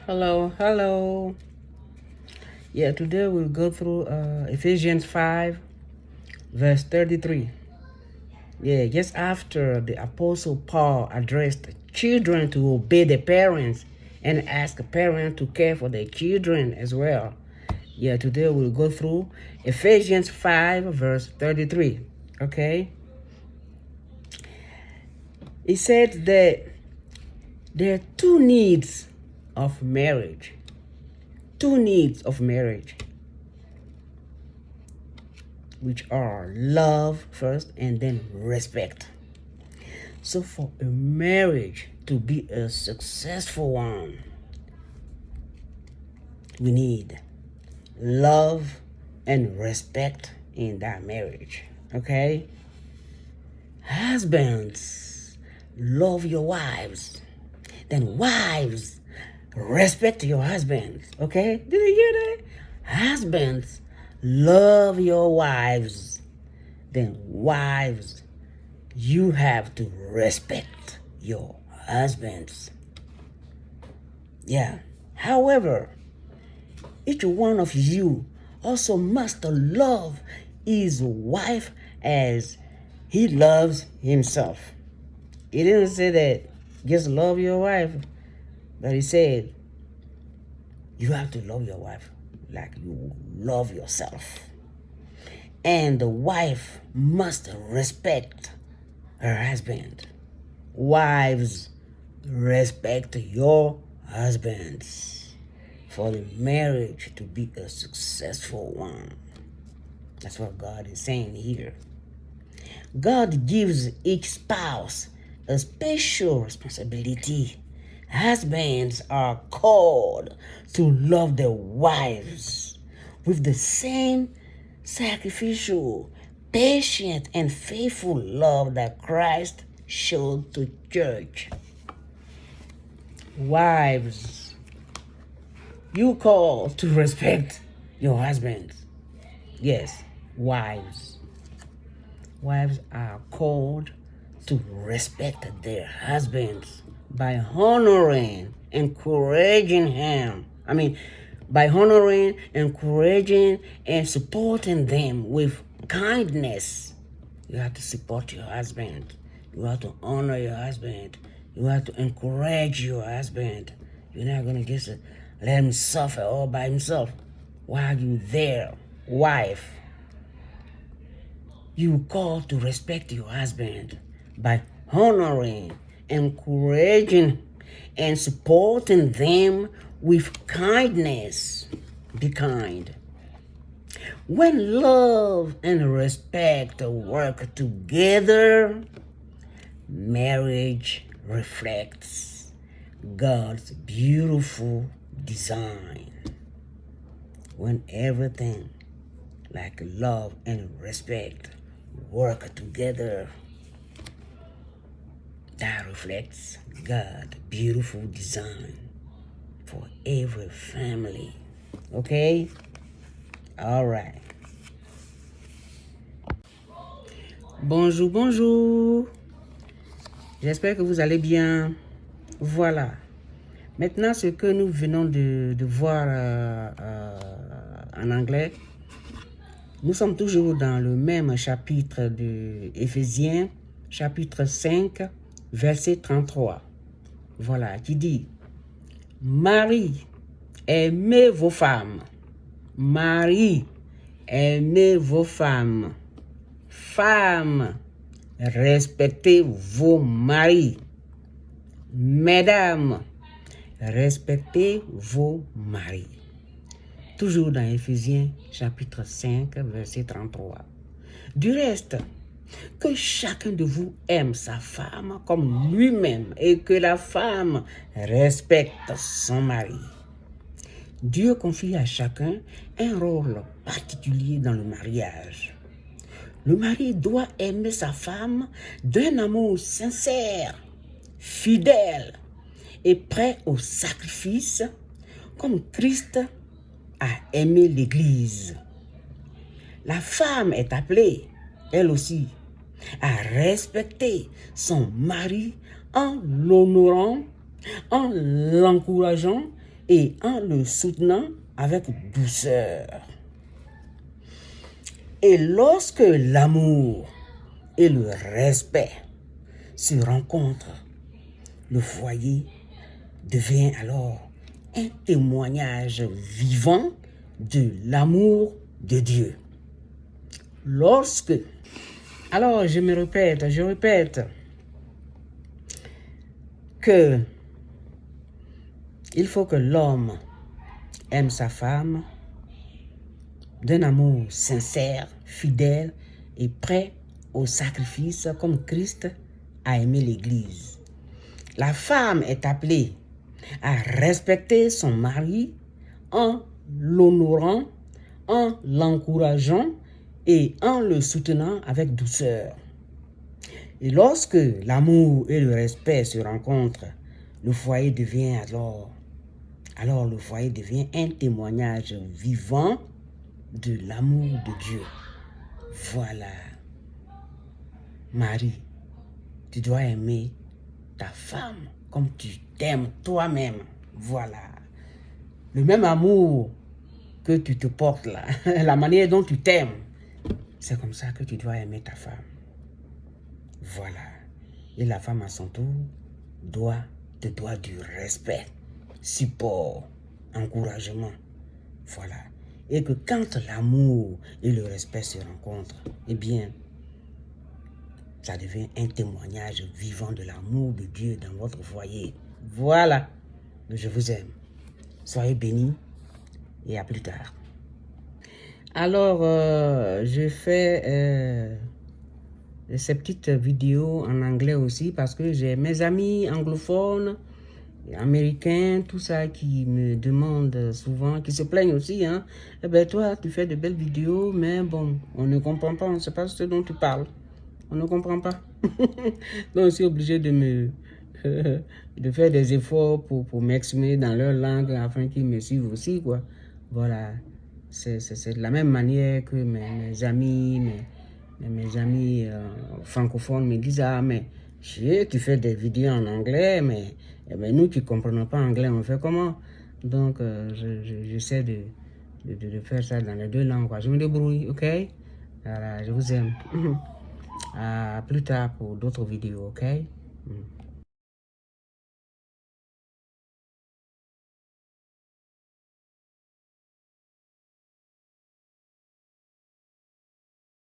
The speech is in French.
Hello. Yeah, today we'll go through Ephesians 5, verse 33. Yeah, just after the Apostle Paul addressed children to obey their parents and ask parents to care for their children as well. Yeah, today we'll go through Ephesians 5, verse 33. Okay? He said that there are two needs of marriage. Two needs of marriage, which are love first and then respect. So for a marriage to be a successful one, we need love and respect in that marriage. Okay? Husbands, love your wives. Then wives, respect your husbands. Okay? Did you hear that? Husbands, love your wives. Then wives, you have to respect your husbands. Yeah. However, each one of you also must love his wife as he loves himself. He didn't say that just love your wife, but he said you have to love your wife like you love yourself. And the wife must respect her husband. Wives, respect your husbands for the marriage to be a successful one. That's what God is saying here. God gives each spouse a special responsibility. Husbands are called to love their wives with the same sacrificial, patient, and faithful love that Christ showed to church. Wives, you call to respect your husbands. Yes, wives. Wives are called to respect their husbands by honoring, encouraging him. By honoring, encouraging, and supporting them with kindness. You have to support your husband. You have to honor your husband. You have to encourage your husband. You're not going to just let him suffer all by himself while you're there. Wife, you call to respect your husband by honoring, encouraging, and supporting them with kindness. Be kind. When love and respect work together, marriage reflects God's beautiful design. When everything like love and respect work together, that reflects God's beautiful design for every family. Okay? All right. Bonjour. J'espère que vous allez bien. Voilà. Maintenant, ce que nous venons de voir en anglais, nous sommes toujours dans le même chapitre de Éphésiens, chapitre 5, verset 33. Voilà, qui dit: Marie, aimez vos femmes. Marie, aimez vos femmes. Femmes, respectez vos maris. Mesdames, respectez vos maris. Toujours dans Éphésiens chapitre 5, verset 33. Du reste, que chacun de vous aime sa femme comme lui-même et que la femme respecte son mari. Dieu confie à chacun un rôle particulier dans le mariage. Le mari doit aimer sa femme d'un amour sincère, fidèle et prêt au sacrifice, comme Christ a aimé l'Église. La femme est appelée, elle aussi, à respecter son mari en l'honorant, en l'encourageant et en le soutenant avec douceur. Et lorsque l'amour et le respect se rencontrent, le foyer devient alors un témoignage vivant de l'amour de Dieu. Alors je répète que il faut que l'homme aime sa femme d'un amour sincère, fidèle et prêt au sacrifice comme Christ a aimé l'Église. La femme est appelée à respecter son mari en l'honorant, en l'encourageant et en le soutenant avec douceur. Et lorsque l'amour et le respect se rencontrent, le foyer devient alors le foyer devient un témoignage vivant de l'amour de Dieu. Voilà. Marie, tu dois aimer ta femme comme tu t'aimes toi-même. Voilà. Le même amour que tu te portes là, la manière dont tu t'aimes, c'est comme ça que tu dois aimer ta femme. Voilà. Et la femme à son tour te doit du respect, support, encouragement. Voilà. Et que quand l'amour et le respect se rencontrent, eh bien, ça devient un témoignage vivant de l'amour de Dieu dans votre foyer. Voilà. Je vous aime. Soyez bénis et à plus tard. Alors, je fais ces petites vidéos en anglais aussi parce que j'ai mes amis anglophones, américains, tout ça qui me demandent souvent, qui se plaignent aussi, hein. Eh ben toi, tu fais de belles vidéos, mais bon, on ne comprend pas, on ne sait pas ce dont tu parles. On ne comprend pas. Donc, je suis obligé de faire des efforts pour m'exprimer dans leur langue afin qu'ils me suivent aussi, quoi. Voilà. C'est de la même manière que mes amis, mes amis francophones me disent, ah, mais tu fais des vidéos en anglais, mais nous qui ne comprenons pas anglais, on fait comment? Donc, j'essaie de faire ça dans les deux langues, quoi. Je me débrouille, ok? Voilà, je vous aime. À plus tard pour d'autres vidéos, ok?